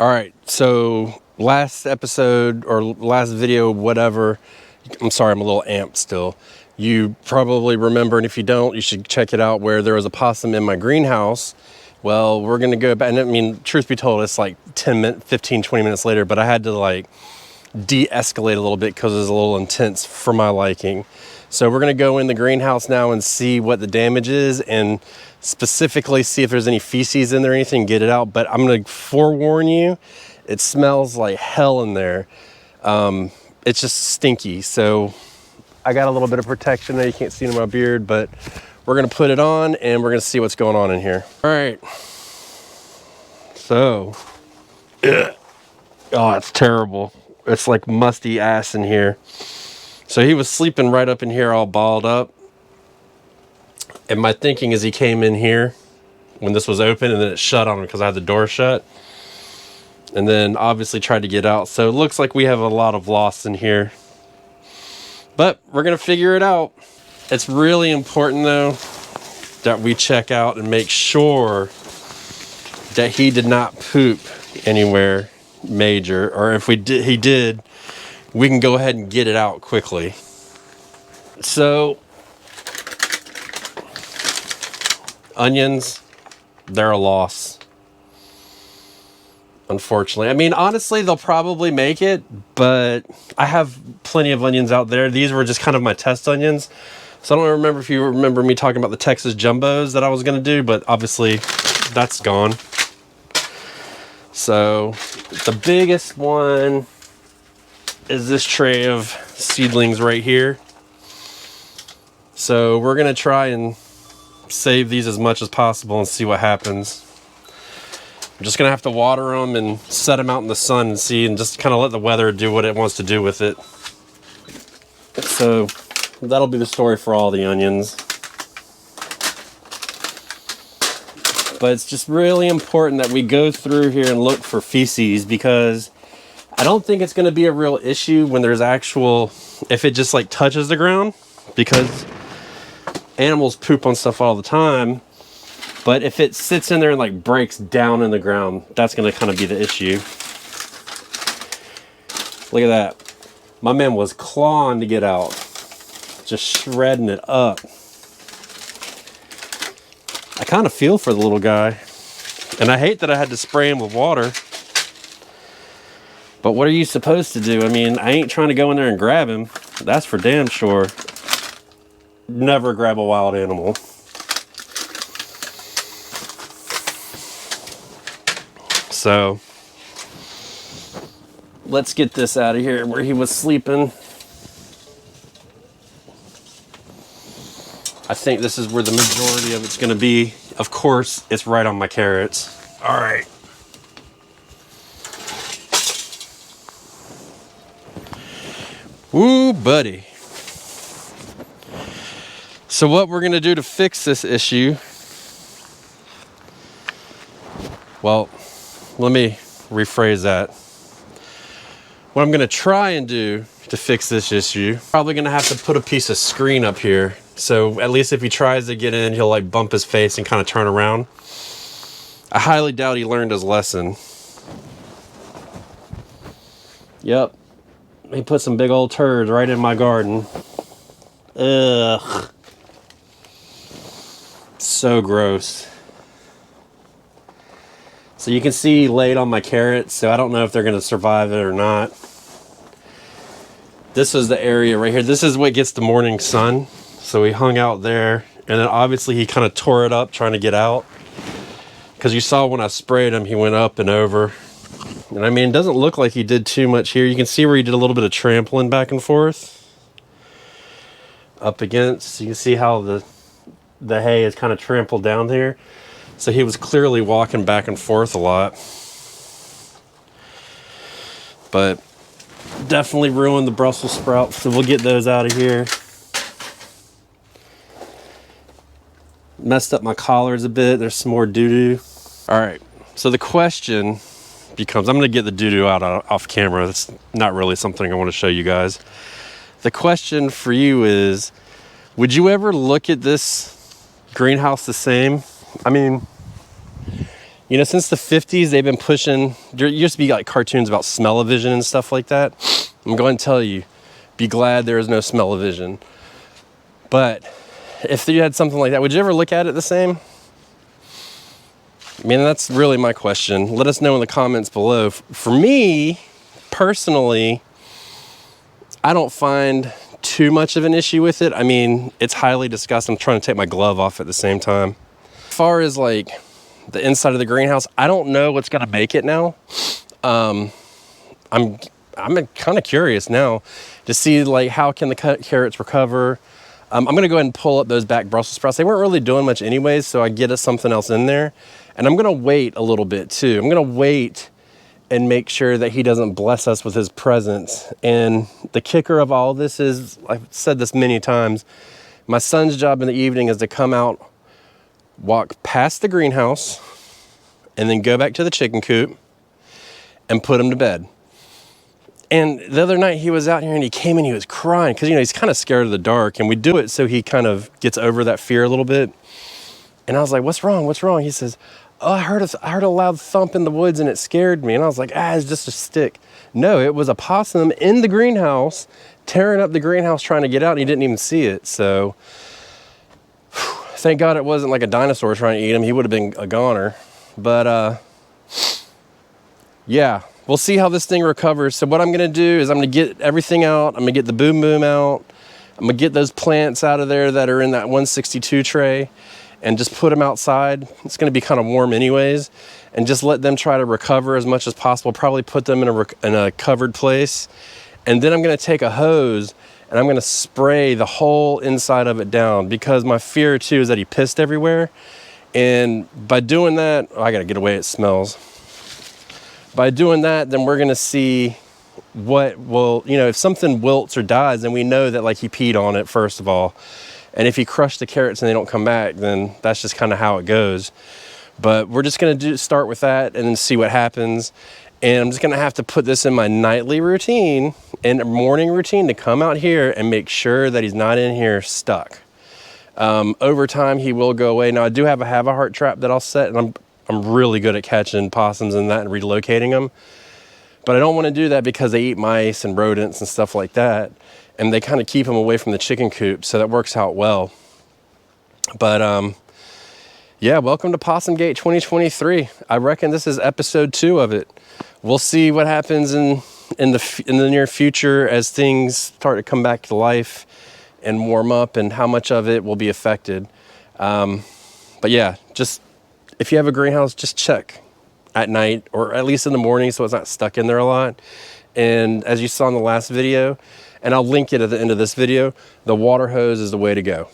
All right, so last episode or last video, whatever, I'm sorry, I'm a little amped still. You probably remember, and if you don't, you should check it out, where there was a possum in my greenhouse. Well, we're gonna go back, and I mean, truth be told, it's like 15, 20 minutes later, but I had to like de-escalate a little bit because it was a little intense for my liking. So we're gonna go in the greenhouse now and see what the damage is, and specifically see if there's any feces in there or anything, get it out. But I'm gonna forewarn you, it smells like hell in there. It's just stinky. So I got a little bit of protection there. You can't see it in my beard, but we're gonna put it on and we're gonna see what's going on in here. All right. So, ugh. Oh, it's terrible. It's like musty ass in here. So he was sleeping right up in here all balled up. And my thinking is he came in here when this was open and then it shut on him because I had the door shut. And then obviously tried to get out. So it looks like we have a lot of loss in here. But we're going to figure it out. It's really important though that we check out and make sure that he did not poop anywhere major. Or if he did, we can go ahead and get it out quickly. So onions, they're a loss, unfortunately. I mean, honestly, they'll probably make it, but I have plenty of onions out there. These were just kind of my test onions. So I don't remember if you remember me talking about the Texas jumbos that I was going to do, but obviously that's gone. So the biggest one is this tray of seedlings right here. So we're going to try and save these as much as possible and see what happens. I'm just gonna have to water them and set them out in the sun and see, and just kind of let the weather do what it wants to do with it. So that'll be the story for all the onions. But it's just really important that we go through here and look for feces, because I don't think it's gonna be a real issue when there's if it just like touches the ground, because animals poop on stuff all the time. But if it sits in there and like breaks down in the ground, that's going to kind of be the issue. Look at that. My man was clawing to get out. Just shredding it up. I kind of feel for the little guy. And I hate that I had to spray him with water. But what are you supposed to do? I mean, I ain't trying to go in there and grab him. That's for damn sure. Never grab a wild animal. So let's get this out of here where he was sleeping. I think this is where the majority of it's going to be. Of course, it's right on my carrots. All right. Woo, buddy. So what we're going to do to fix this issue, well, let me rephrase that. What I'm going to try and do to fix this issue, probably going to have to put a piece of screen up here. So at least if he tries to get in, he'll like bump his face and kind of turn around. I highly doubt he learned his lesson. Yep. He put some big old turds right in my garden. Ugh. So gross. So you can see laid on my carrots, so I don't know if they're going to survive it or not. This is the area right here. This is what gets the morning sun. So he hung out there, and then obviously he kind of tore it up trying to get out. Because you saw when I sprayed him, he went up and over. And I mean, it doesn't look like he did too much here. You can see where he did a little bit of trampling back and forth. Up against, you can see how the hay is kind of trampled down here. So he was clearly walking back and forth a lot. But definitely ruined the Brussels sprouts, so we'll get those out of here. Messed up my collars a bit. There's some more doo-doo. All right, so the question becomes, I'm going to get the doo-doo out off camera. That's not really something I want to show you guys. The question for you is, would you ever look at this greenhouse the same? I mean, You know, since the 50s, they've been pushing, there used to be like cartoons about smell-o-vision and stuff like that. I'm going to tell you, be glad there is no smell-o-vision. But if you had something like that, would you ever look at it the same? I mean, that's really my question. Let us know in the comments below. For me, personally, I don't find too much of an issue with it. I mean, it's highly disgusting. I'm trying to take my glove off at the same time. As far as like the inside of the greenhouse, I don't know what's gonna make it now. I'm kind of curious now to see like how can the carrots recover. I'm gonna go ahead and pull up those back Brussels sprouts. They weren't really doing much anyways, so I get something else in there. And I'm gonna wait a little bit too. I'm gonna wait and make sure that he doesn't bless us with his presence. And the kicker of all this is, I've said this many times, my son's job in the evening is to come out, walk past the greenhouse, and then go back to the chicken coop and put him to bed. And the other night he was out here and he came and he was crying because, you know, he's kind of scared of the dark, and we do it so he kind of gets over that fear a little bit. And I was like, what's wrong? What's wrong? He says, oh, I heard a loud thump in the woods and it scared me. And I was like, it's just a stick. No, it was a possum in the greenhouse, tearing up the greenhouse trying to get out, and he didn't even see it. So thank God it wasn't like a dinosaur trying to eat him. He would have been a goner. But yeah, we'll see how this thing recovers. So what I'm gonna do is I'm gonna get everything out. I'm gonna get the boom boom out. I'm gonna get those plants out of there that are in that 162 tray and just put them outside. It's gonna be kind of warm anyways, and just let them try to recover as much as possible. Probably put them in a covered place. And then I'm gonna take a hose and I'm gonna spray the whole inside of it down, because my fear too is that he pissed everywhere. And by doing that, I gotta get away, it smells. By doing that, then we're gonna see what will, you know, if something wilts or dies, then we know that like he peed on it, first of all. And if he crushed the carrots and they don't come back, then that's just kind of how it goes. But we're just gonna start with that and then see what happens. And I'm just gonna have to put this in my nightly routine and morning routine to come out here and make sure that he's not in here stuck. Over time, he will go away. Now I do have a heart trap that I'll set, and I'm really good at catching possums and that and relocating them. But I don't want to do that because they eat mice and rodents and stuff like that. And they kind of keep them away from the chicken coop, so that works out well. But yeah, welcome to Possum Gate 2023. I reckon this is episode 2 of it. We'll see what happens in the near future as things start to come back to life and warm up, and how much of it will be affected. But yeah, just if you have a greenhouse, just check at night or at least in the morning so it's not stuck in there a lot. And as you saw in the last video, and I'll link it at the end of this video, the water hose is the way to go.